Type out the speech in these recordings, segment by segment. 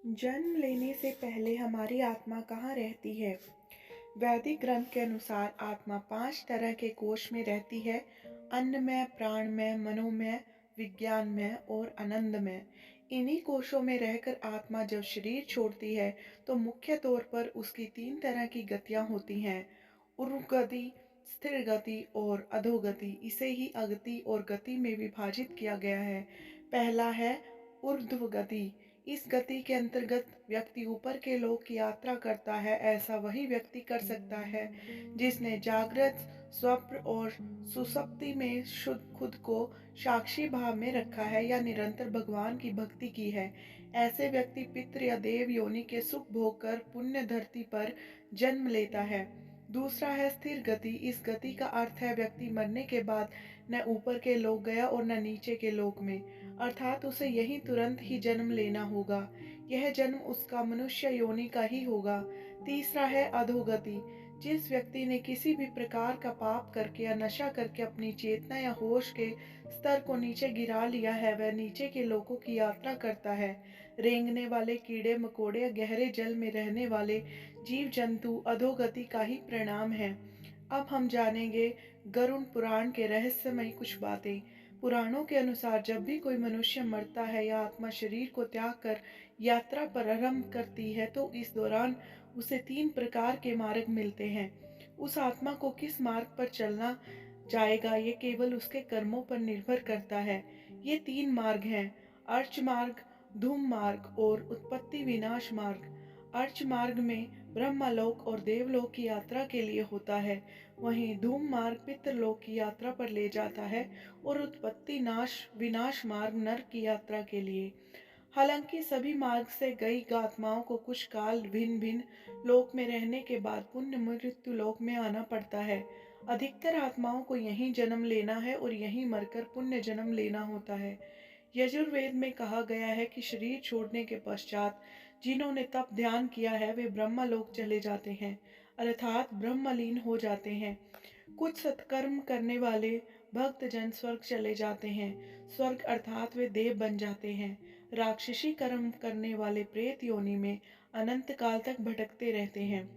जन्म लेने से पहले हमारी आत्मा कहाँ रहती है? वैदिक ग्रंथ के अनुसार आत्मा 5 तरह के कोश में रहती है: अन्नमय, प्राणमय, मनोमय, विज्ञानमय और आनंदमय। इन्हीं कोशों में रहकर आत्मा जब शरीर छोड़ती है तो मुख्य तौर पर उसकी 3 तरह की गतियाँ होती हैं: ऊर्ध्व गति, स्थिर गति और अधोगति। इसे ही अगति और गति में विभाजित किया गया है। पहला है ऊर्ध्व गति। इस गति के अंतर्गत व्यक्ति ऊपर के लोक की यात्रा करता है। ऐसा वही व्यक्ति कर सकता है जिसने जागृत, स्वप्न और सुषुप्ति में शुद्ध खुद को साक्षी भाव में रखा है या निरंतर भगवान की भक्ति की है। ऐसे व्यक्ति पितृ या देव योनि के सुख भोग कर पुण्य धरती पर जन्म लेता है। दूसरा है स्थिर गति। इस गति का अर्थ है व्यक्ति मरने के बाद न ऊपर के लोक गया और न नीचे के लोक में, अर्थात उसे यहीं तुरंत ही जन्म लेना होगा। यह जन्म उसका मनुष्य योनि का ही होगा। तीसरा है अधोगति। जिस व्यक्ति ने किसी भी प्रकार का पाप करके या नशा करके अपनी चेतना या होश के स्तर को नीचे गिरा लिया है, वह नीचे के लोकों की यात्रा करता है। रेंगने वाले कीड़े मकोड़े या गहरे जल में रहने वाले जीव जंतु अधोगति का ही परिणाम है। अब हम जानेंगे गरुड़ पुराण के रहस्यमयी कुछ बातें। पुराणों के अनुसार जब भी कोई मनुष्य मरता है या आत्मा शरीर को त्याग कर यात्रा प्रारंभ करती है तो इस दौरान उसे 3 प्रकार के मार्ग मिलते हैं। उस आत्मा को किस मार्ग पर चलना जाएगा ये केवल उसके कर्मों पर निर्भर करता है। ये 3 मार्ग हैं: अर्च मार्ग, धूम मार्ग और उत्पत्ति विनाश मार्ग। अर्च मार्ग में ब्रह्मलोक और देवलोक की यात्रा के लिए होता है, वहीं धूम मार्ग पितरलोक की यात्रा पर ले जाता है और उत्पत्ति नाश विनाश मार्ग नरक की यात्रा के लिए। हालांकि सभी मार्ग से गई आत्माओं को कुछ काल भिन्न भिन्न लोक में रहने के बाद पुण्य मृत्यु लोक में आना पड़ता है। अधिकतर आत्माओं को यहीं जन्म लेना है और यहीं मरकर पुण्य जन्म लेना होता है। यजुर्वेद में कहा गया है कि शरीर छोड़ने के पश्चात जिन्होंने तप ध्यान किया है वे ब्रह्मलोक चले जाते हैं, अर्थात ब्रह्मलीन हो जाते हैं। कुछ सत्कर्म करने वाले भक्त जन स्वर्ग चले जाते हैं। स्वर्ग अर्थात वे देव बन जाते हैं। राक्षसी कर्म करने वाले प्रेत योनि में अनंत काल तक भटकते रहते हैं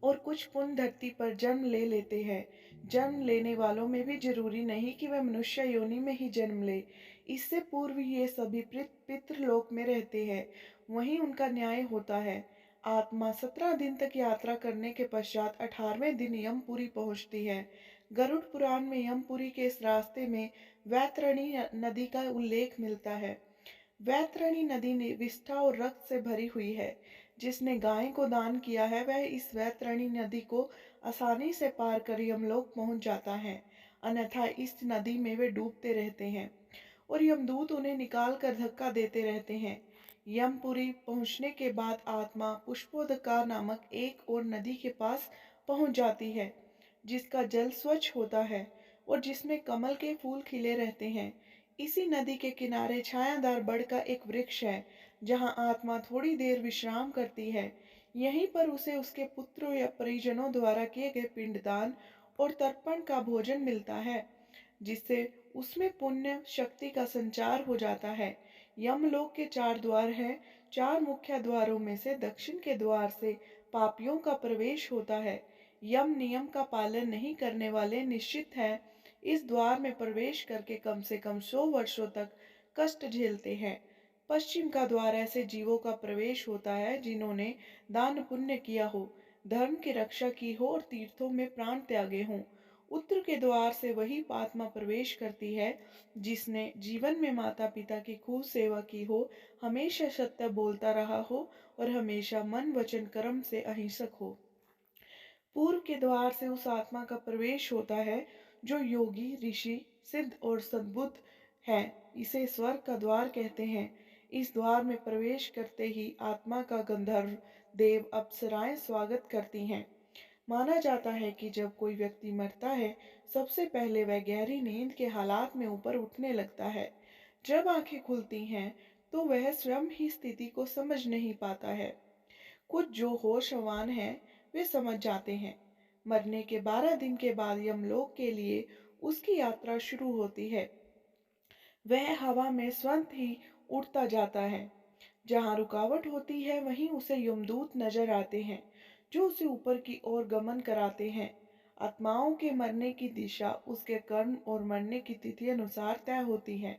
और कुछ पुण्य धरती पर जन्म ले लेते हैं। जन्म लेने वालों में भी जरूरी नहीं कि वह मनुष्य योनि में ही जन्म ले। इससे पूर्व ये सभी पितृलोक में रहते हैं, वहीं उनका न्याय होता है। आत्मा 17 दिन तक यात्रा करने के पश्चात 18वें दिन यमपुरी पहुंचती है। गरुड़ पुराण में यमपुरी के इस रास्ते में वैतरणी नदी का उल्लेख मिलता है। वैतरणी नदी निविष्ठा और रक्त से भरी हुई है। जिसने गाय को दान किया है वह इस वैतरणी नदी को आसानी से पार कर यमलोक पहुंच जाता है, अन्यथा इस नदी में वे डूबते रहते हैं और यमदूत उन्हें निकाल कर धक्का देते रहते हैं। यमपुरी पहुंचने के बाद आत्मा पुष्पोदका नामक एक और नदी के पास पहुंच जाती है, जिसका जल स्वच्छ होता है और जिसमें कमल के फूल खिले रहते हैं। इसी नदी के किनारे छायादार बड़ का एक वृक्ष है, जहाँ आत्मा थोड़ी देर विश्राम करती है। यहीं पर उसे उसके पुत्रों या परिजनों द्वारा किए गए पिंडदान और तर्पण का भोजन मिलता है, जिससे उसमें पुण्य शक्ति का संचार हो जाता है। यमलोक के 4 द्वार हैं। 4 मुख्य द्वारों में से दक्षिण के द्वार से पापियों का प्रवेश होता है। यम नियम का पालन नहीं करने वाले निश्चित हैं इस द्वार में प्रवेश करके कम से कम 100 वर्षों तक कष्ट झेलते हैं। पश्चिम का द्वार ऐसे जीवों का प्रवेश होता है जिन्होंने दान पुण्य किया हो, धर्म की रक्षा की हो और तीर्थों में प्राण त्यागे हों। उत्तर के द्वार से वही आत्मा प्रवेश करती है जिसने जीवन में माता पिता की खूब सेवा की हो, हमेशा सत्य बोलता रहा हो और हमेशा मन वचन कर्म से अहिंसक हो। पूर्व के द्वार से उस आत्मा का प्रवेश होता है जो योगी, ऋषि, सिद्ध और सद्बुद्ध है। इसे स्वर्ग का द्वार कहते हैं। इस द्वार में प्रवेश करते ही आत्मा का गंधर्व, देव, अप्सराएं स्वागत करती हैं। माना जाता है कि जब कोई व्यक्ति मरता है सबसे पहले वह गहरी नींद के हालात में ऊपर उठने लगता है। जब आंखें खुलती हैं तो वह स्वयं ही स्थिति को समझ नहीं पाता है। कुछ जो होशवान हैं वे समझ जाते हैं। मरने के 12 दिन के बाद यमलोक के लिए उसकी यात्रा शुरू होती है। वह हवा में स्वतः ही उड़ता जाता है। जहाँ रुकावट होती है वहीं उसे यमदूत नजर आते हैं जो उसे ऊपर की ओर गमन कराते हैं। आत्माओं के मरने की दिशा उसके कर्म और मरने की तिथि अनुसार तय होती है।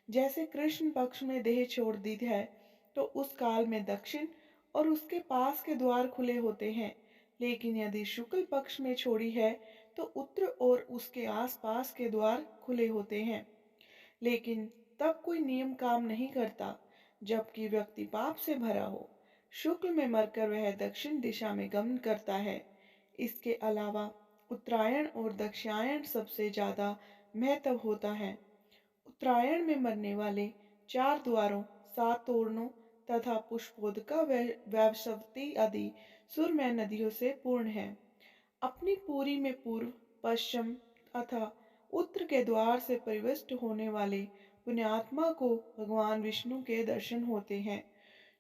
जैसे कृष्ण पक्ष में देह छोड़ दी है तो उस काल में दक्षिण और उसके पास के द्वार खुले होते हैं, लेकिन यदि शुक्ल पक्ष में छोड़ी है तो उत्तर और उसके आसपास के द्वार खुले होते हैं। लेकिन तब कोई नियम काम नहीं करता जबकि व्यक्ति पाप से भरा हो। शुक्ल में मरकर वह दक्षिण दिशा में गमन करता है। इसके अलावा उत्तरायण और दक्षिणायन सबसे ज्यादा महत्व होता है। उत्तरायण में मरने वाले चार द्वारों, सात तोरणों तथा पुष्पोदका वैवस्वती आदि सुरमय नदियों से पूर्ण है। अपनी पूरी में पूर्व, पश्चिम तथा उत्तर के द्वार से प्रविष्ट होने वाले पुण्यात्मा को भगवान विष्णु के दर्शन होते हैं,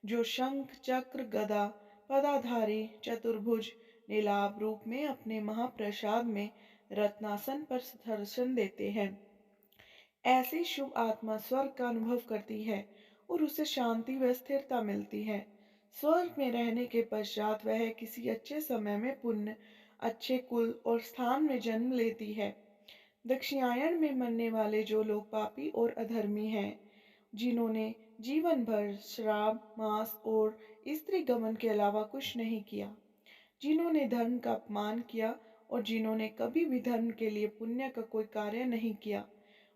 जो शंख चक्र गदा पदाधारी चतुर्भुज नीलाभ रूप में अपने महाप्रसाद में रत्नासन पर दर्शन देते हैं। ऐसी शुभ आत्मा स्वर्ग का अनुभव करती है और उसे शांति व स्थिरता मिलती है। स्वर्ग में रहने के पश्चात वह किसी अच्छे समय में पुण्य, अच्छे कुल और स्थान में जन्म लेती है। दक्षिणायन में मरने वाले जो लोग पापी और अधर्मी हैं, जिन्होंने जीवन भर शराब, मांस और स्त्री गमन के अलावा कुछ नहीं किया, जिन्होंने धर्म का अपमान किया और जिन्होंने कभी भी धर्म के लिए पुण्य का कोई कार्य नहीं किया,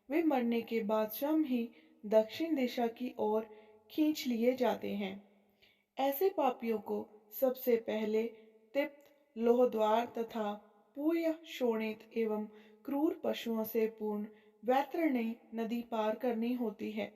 वे मरने के बाद स्वयं ही दक्षिण दिशा की ओर खींच लिए जाते हैं। ऐसे पापियों को सबसे पहले तिप्त, लोहद्वार तथा पूय शोणित एवं क्रूर पशुओं से पूर्ण वैतरणी नदी पार करनी होती है।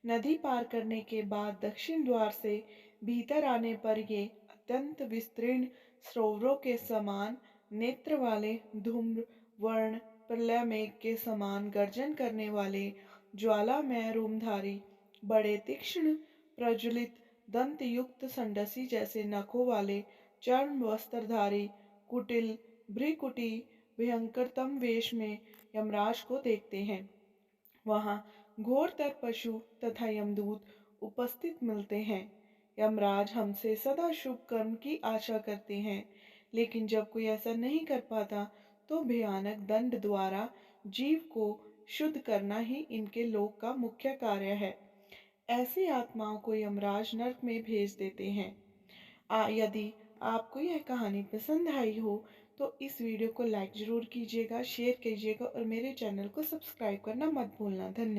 नदी पार करने के बाद दक्षिण द्वार से भीतर आने पर ये अत्यंत विस्तीर्ण सरोवरों के समान नेत्र वाले, धूम्र वर्ण प्रलय मेघ के समान गर्जन करने वाले, ज्वालामय रोमधारी, बड़े तीक्ष्ण प्रज्वलित दंत युक्त संडसी जैसे नखों वाले, चर्म वस्त्रधारी, कुटिल भ्रिकुटी भयंकरतम वेश में यमराज को देखते हैं। वहां घोरतर पशु तथा यमदूत उपस्थित मिलते हैं। यमराज हमसे सदा शुभ कर्म की आशा करते हैं, लेकिन जब कोई ऐसा नहीं कर पाता तो भयानक दंड द्वारा जीव को शुद्ध करना ही इनके लोक का मुख्य कार्य है। ऐसी आत्माओं को यमराज नरक में भेज देते हैं। यदि आपको यह कहानी पसंद आई हो तो इस वीडियो को लाइक ज़रूर कीजिएगा, शेयर कीजिएगा और मेरे चैनल को सब्सक्राइब करना मत भूलना। धन्यवाद।